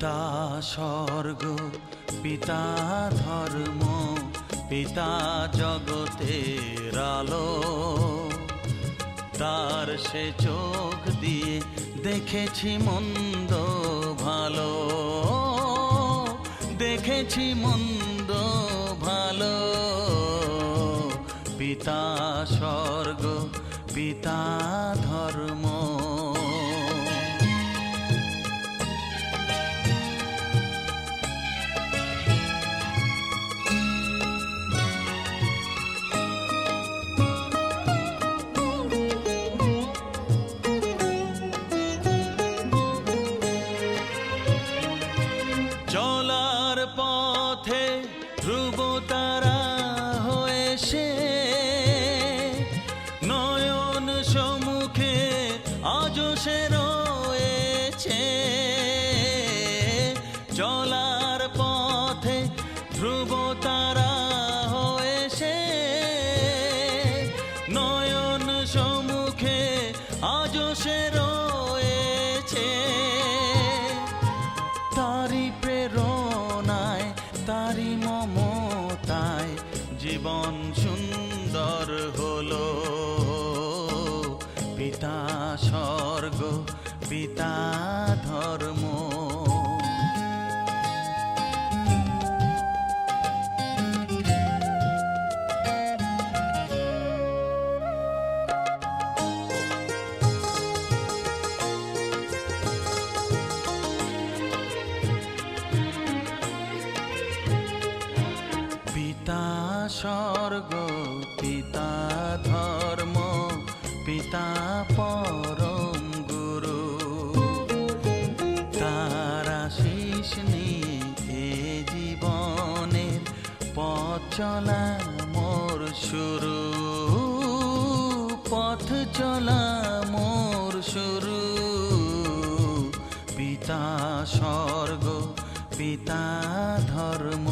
পিতা স্বর্গ, পিতা ধর্ম, পিতা জগতের আলো। তার সে চোখ দিয়ে দেখেছি মন্দ ভালো, দেখেছি মন্দ ভালো। পিতা স্বর্গ, পিতা ধর্ম। চলার পথে ধ্রুব তারা হয়ে সে নয়ন সম্মুখে আজও সে রয়েছে। চলার পথে ধ্রুব তারা হয়ে সে নয়ন সম্মুখে আজও সে রয়েছে। তারি প্রেরণায়, তারি মমতায় জীবন সুন্দর হলো। পিতা স্বর্গ, পিতা ধর্ম। পিতা স্বর্গ, পিতা ধর্ম, পিতা পরম গুরু। তার আশীষ নিয়ে এ জীবনের পথ চলা মোর শুরু, পথ চলা মোর শুরু। পিতা স্বর্গ, পিতা ধর্ম।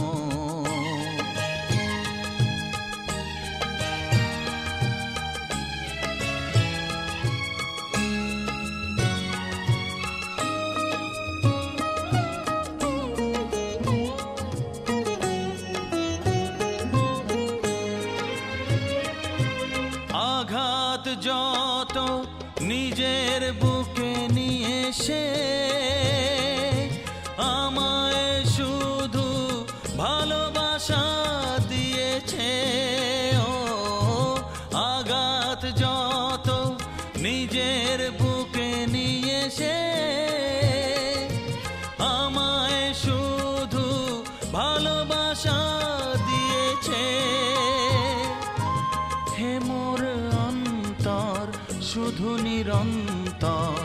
আঘাত যত নিজের বুকে নিয়ে সে আমায় শুধু ভালোবাসা দিয়েছে। ও আঘাত যত নিজের বুকে নিয়ে সে আমায় শুধু ভালোবাসা দিয়েছে। হে মোর অন্তর শুধু নিরন্তর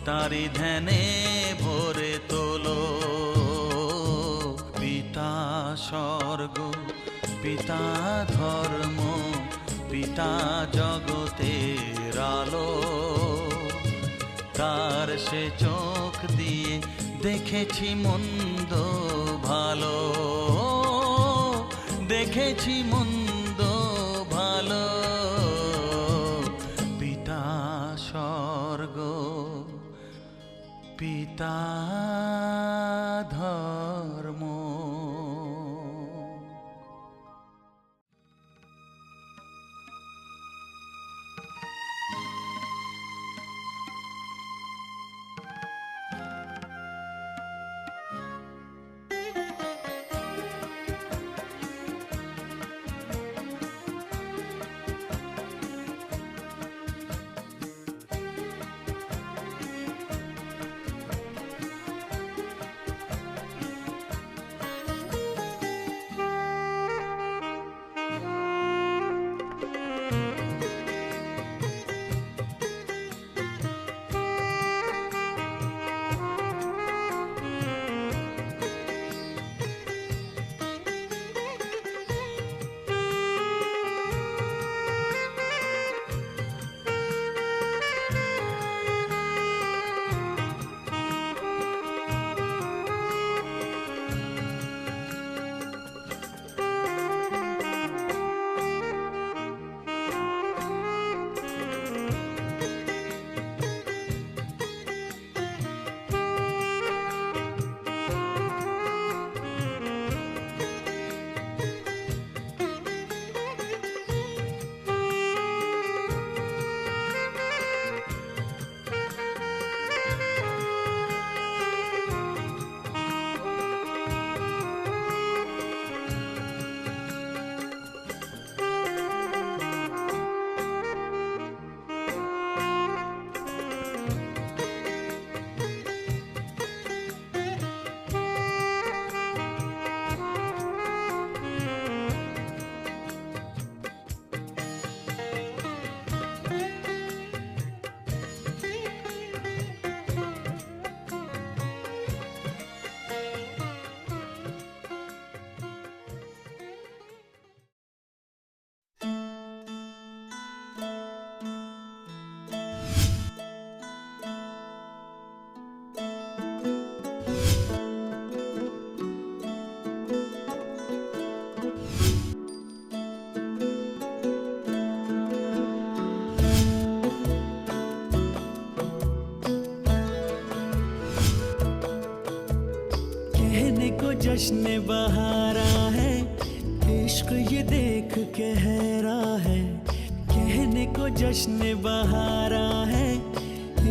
তারি ধ্যানে ভরে তোলো। পিতা স্বর্গ, পিতা ধর্ম, পিতা জগতের আলো। তার সে চোখ দিয়ে দেখেছি মন্দ ভালো, দেখেছি মন্দ ভালো। পিতা স্বর্গ, পিতা ধর্ম। जश्न बहारा है, इश्क ये देख के हैरा है। कहने को जश्न बहारा है,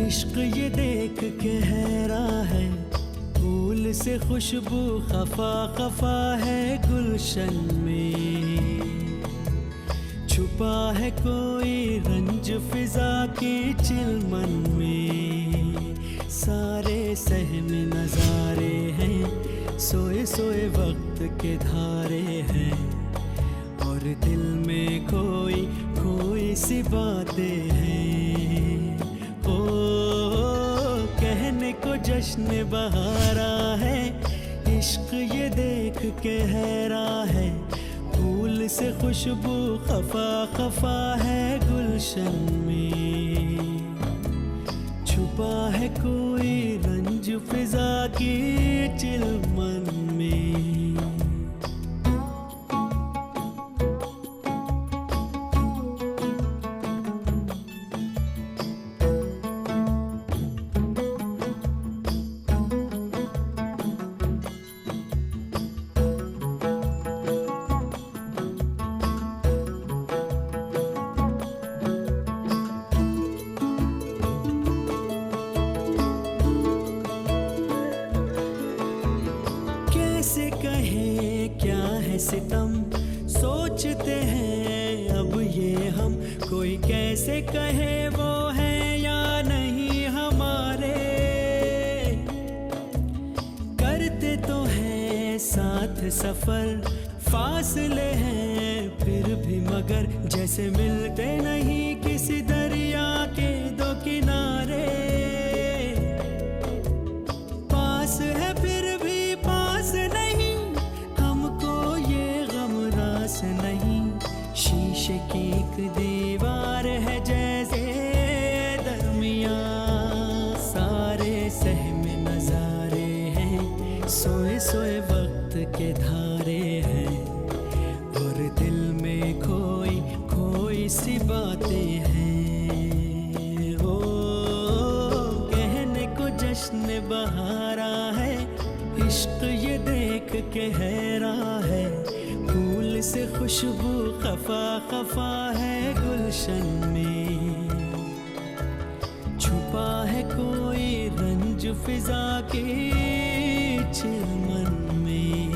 इश्क ये देख के हैरा है। फूल से खुशबू खफा खफा है गुलशन में, छुपा है कोई रंज फिजा के चिलमन में। सारे सहम नजारे हैं, सोए सोए वक्त के धारे हैं, और दिल में कोई कोई सी बातें हैं। ओ कहने को जश्न बहारा है, इश्क ये देख के हैरा है। फूल से खुशबू खफा खफा है गुलशन में, छुपा है कोई रंज फिजा की चिलमन में। कैसे कहें क्या है सितम, सोचते हैं अब ये हम। कोई कैसे कहे वो है या नहीं हमारे, करते तो हैं साथ सफर, फासले हैं फिर भी मगर। जैसे मिलते नहीं किसी दरिया के दो किनारे, पास है फिर भी पास नहीं, हमको ये गम रास नहीं। शीशे की एक दीवार है जैसे दरमियां, सारे सहम नजारे हैं, सोए सोए वक्त के धारे हैं, और दिल में कोई कोई सी बातें हैं। ओ कहने को जश्न बहारा है, इश्क ये देख के हैरा है। फूल से खुशबू खफा खफा है गुलशन में, छुपा है कोई रंज फिजा के चिलमन में।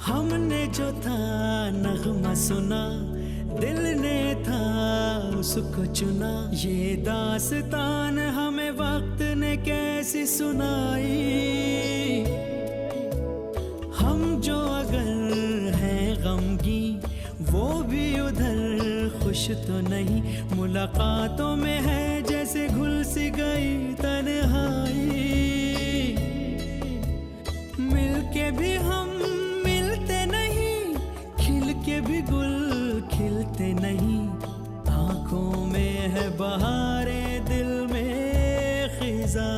हमने जो था नगमा सुना, दिल ने था उसको चुना। ये दास्तान हमें वक्त ने कैसी सुनाई, हम जो अगर हैं गमगी वो भी उधर खुश तो नहीं। मुलाकातों में है जैसे घुल सी गई तन्हाई, मिलके भी हम मिलते नहीं, खिल के भी गुल खिलते नहीं। आंखों में है बहारे, दिल में खिजा,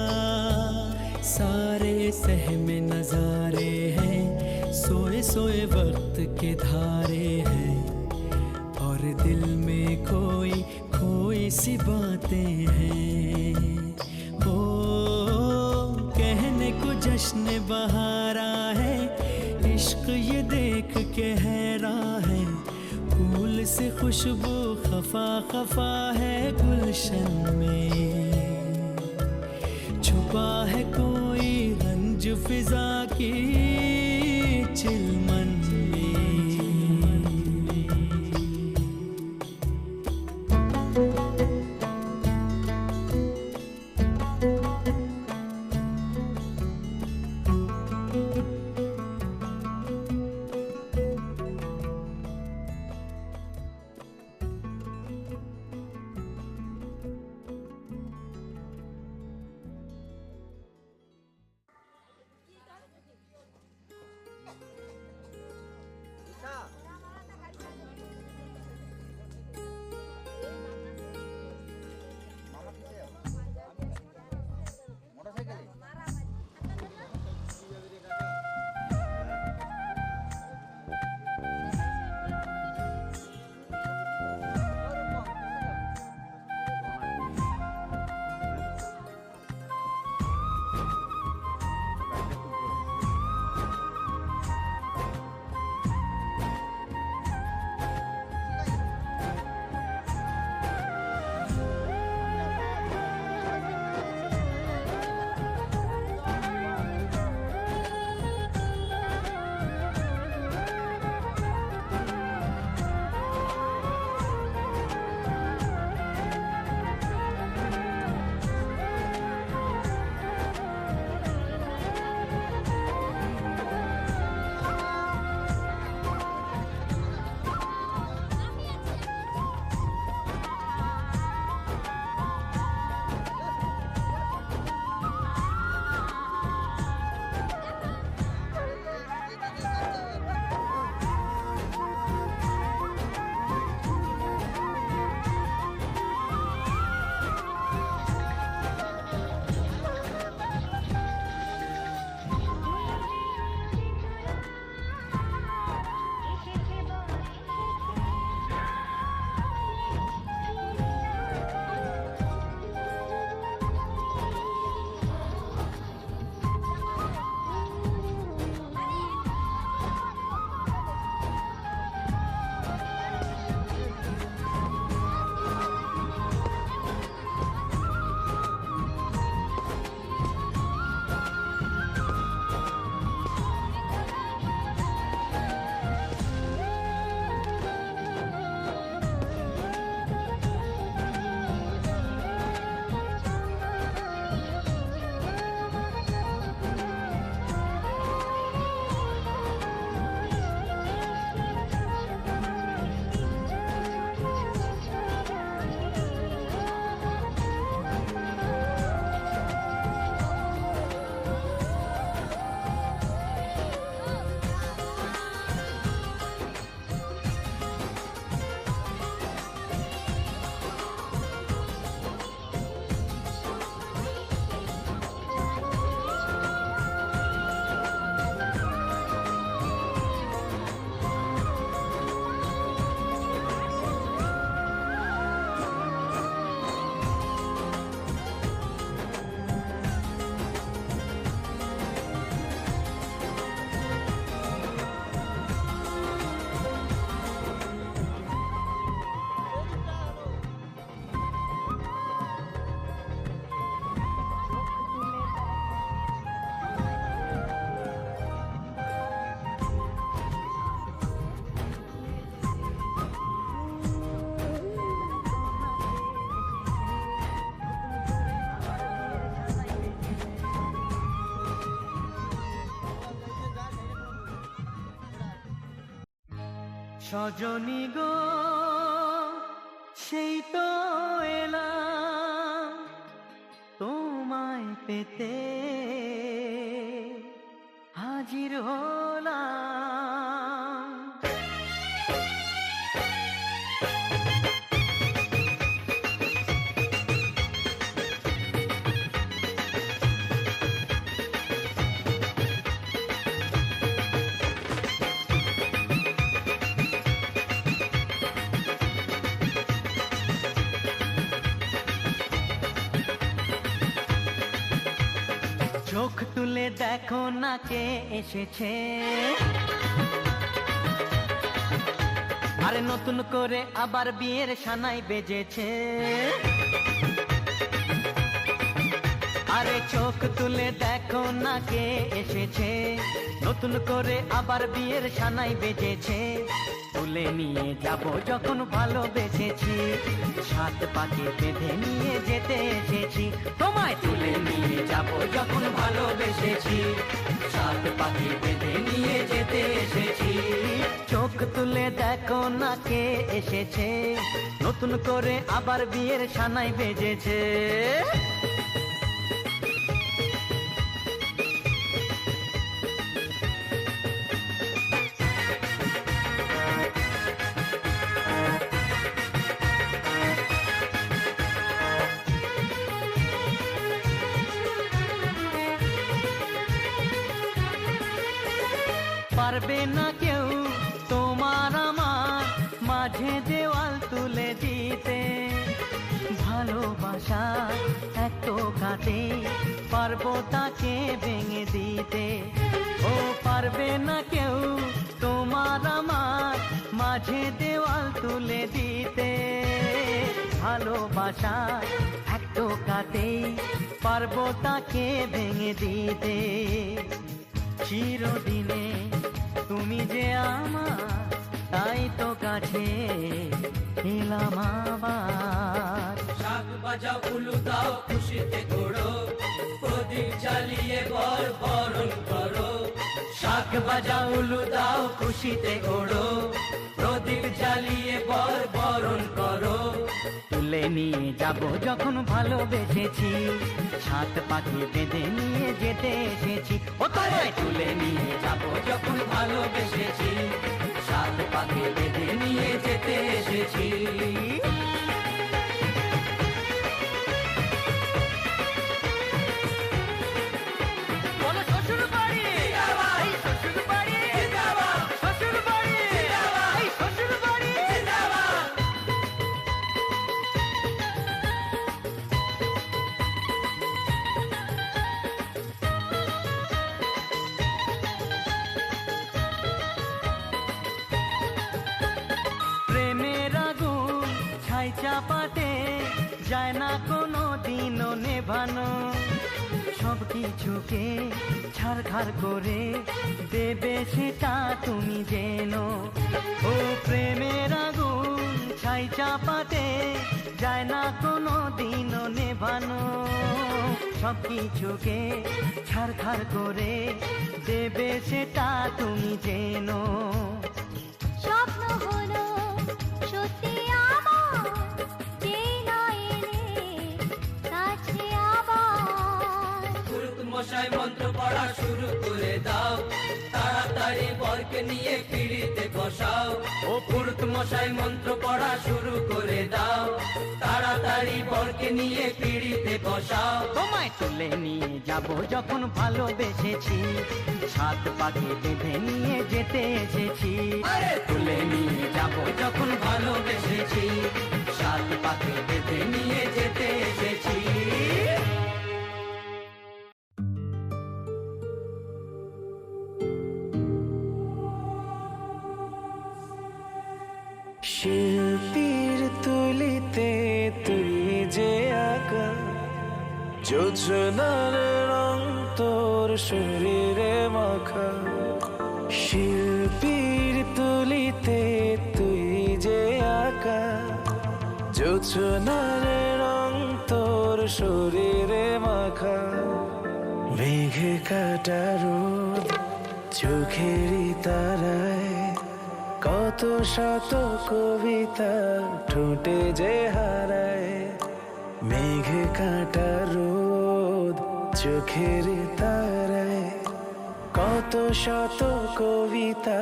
सारे सहम नजारे हैं, सोए सोए वक्त के धारे हैं, और दिल में कोई कोई सी बातें हैं। ओ कहने को जश्न बहारा है, इश्क ये देख के हैरा है। फूल से खुशबू खफा खफा है गुलशन में, छुपा है कोई रंज फिजा की चिलमन में। সজনী গো সেই তো এলাম তোমায় পেতে হাজির হলাম। চোখ তুলে দেখো না কে এসেছে, আরে নতুন করে আবার বিয়ের সানাই বেজেছে। আরে চোখ তুলে দেখো না কে এসেছে, নতুন করে আবার বিয়ের সানাই বেজেছে। তুলে নিয়ে যাব যখন ভালোবেসেছি, সাত পাকে বেঁধে নিয়ে যেতে এসেছি। তোমায় তুলে নিয়ে যাব যখন ভালোবেসেছি, সাত পাকে বেঁধে নিয়ে যেতে এসেছি। চোখ তুলে দেখো না কে এসেছে, নতুন করে আবার বিয়ের সানাই বেজেছে। পারবে না কেউ তোমার আমার মাঝে দেওয়াল তুলে দিতে, ভালোবাসা এত কাটে পারবো তাকে ভেঙে দিতে। ও পারবে না কেউ তোমার আমার মাঝে দেওয়াল তুলে দিতে, ভালোবাসা এত কাটে পারবো তাকে ভেঙে দিতে। চিরদিনে তুমি যে আমার, তাই তো কাছে এলাম আবার। শাক বাজাও উলু দাও খুশিতে ঘোড়ো, প্রদীপ জ্বালিয়ে বর বরণ করো। শাক বাজাও উলু দাও খুশিতে ওড়ো, প্রদীপ জ্বালিয়ে বর বরণ করো। তুলে নিয়ে যাব যখন ভালোবেসেছি, সাত পাকে বেঁধে নিয়ে যেতে এসেছি। ও তোমায় তুলে নিয়ে যাব যখন ভালোবেসেছি, সাত পাকে বেঁধে নিয়ে যেতে এসেছি। চাপাতে যায় না কোনো দিনও নেভানো, সব কিছুকে ছাড়খাড় করে দেবে সেটা তুমি জেনো। ও প্রেমের আগুন ছাই চাপাতে যায় না কোনো দিনও নেভানো, সব কিছুকে ছাড়খাড় করে দেবে সেটা তুমি জেনো। স্বপ্ন হলো সত্যি মশাই মন্ত্র পড়া শুরু করে দাও, তাড়াতাড়ি বরকে নিয়ে পিড়িতে বসাও। ও পুরুত মশাই মন্ত্র পড়া শুরু করে দাও, তাড়াতাড়ি বরকে নিয়ে পিড়িতে বসাও। তোমায় তুলে নিয়ে যাব যখন ভালোবেসেছি, সাত পাকে বেঁধে নিয়ে যেতে এসেছি। আরে তুলে নিয়ে যাব যখন ভালোবেসেছি, সাত পাকে বেঁধে নিয়ে যেতে এসেছি। শিল্পীর তুলিতে তুই যে আঁকা, যোজনার রং তোর শরীরে মাখা। শিল্পীর তুলিতে তুই যে আঁকা, যোজনার রং তোর শরীরে মাখা। মেঘে কাটা রোদ চোখেরই তারায় কত শত কবিতা ঠোঁটে যে হারায়, মেঘ কাঁটা রোদ চোখের তারায়। কত শত কবিতা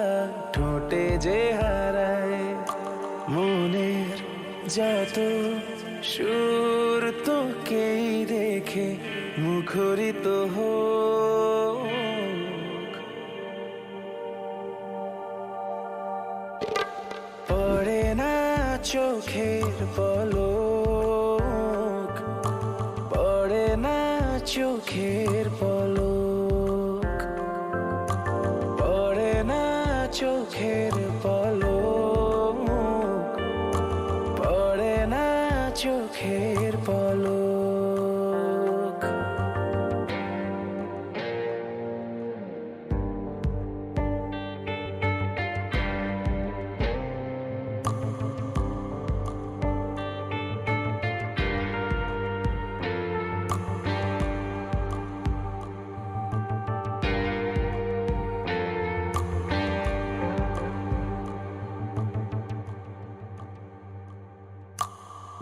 ঠোঁটে যে হারায়, মনের যত সুর তোকেই রেখে মুখরিত হোক। পড়ে না চোখের পলক, পড়ে না চোখের পলক, পড়ে না চোখের পলক, পড়ে না চোখের পলক।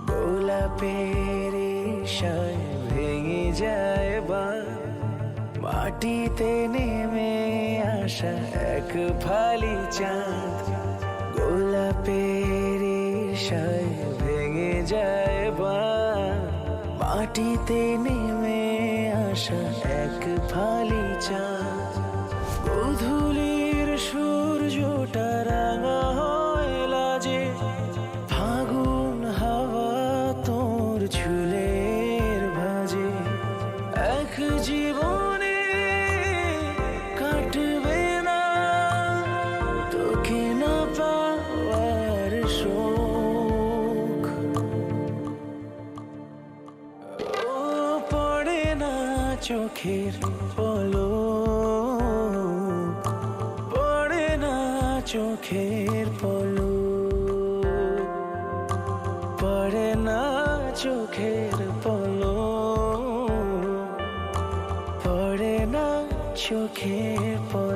গোলাপের ঈশায় ভেঙে যায় বাঁধ, মাটিতে নেমে আসা এক ফালি চাঁদ। গোলাপের ঈশায় ভেঙে যায় বাঁধ, মাটিতে নেমে আসা এক ফালি চাঁদ। গোধূলির সূর্যটা রাঙা হয় লাজে, ফাগুন হাওয়া তোর চুলের ভাঁজে। এক জীবনে কাটবে না তোকে না পাওয়ার শোক। ও পড়ে না চোখের পলক, পড়ে না চোখের পলক, পড়ে না চোখের পলক, পড়ে না চোখের পলক।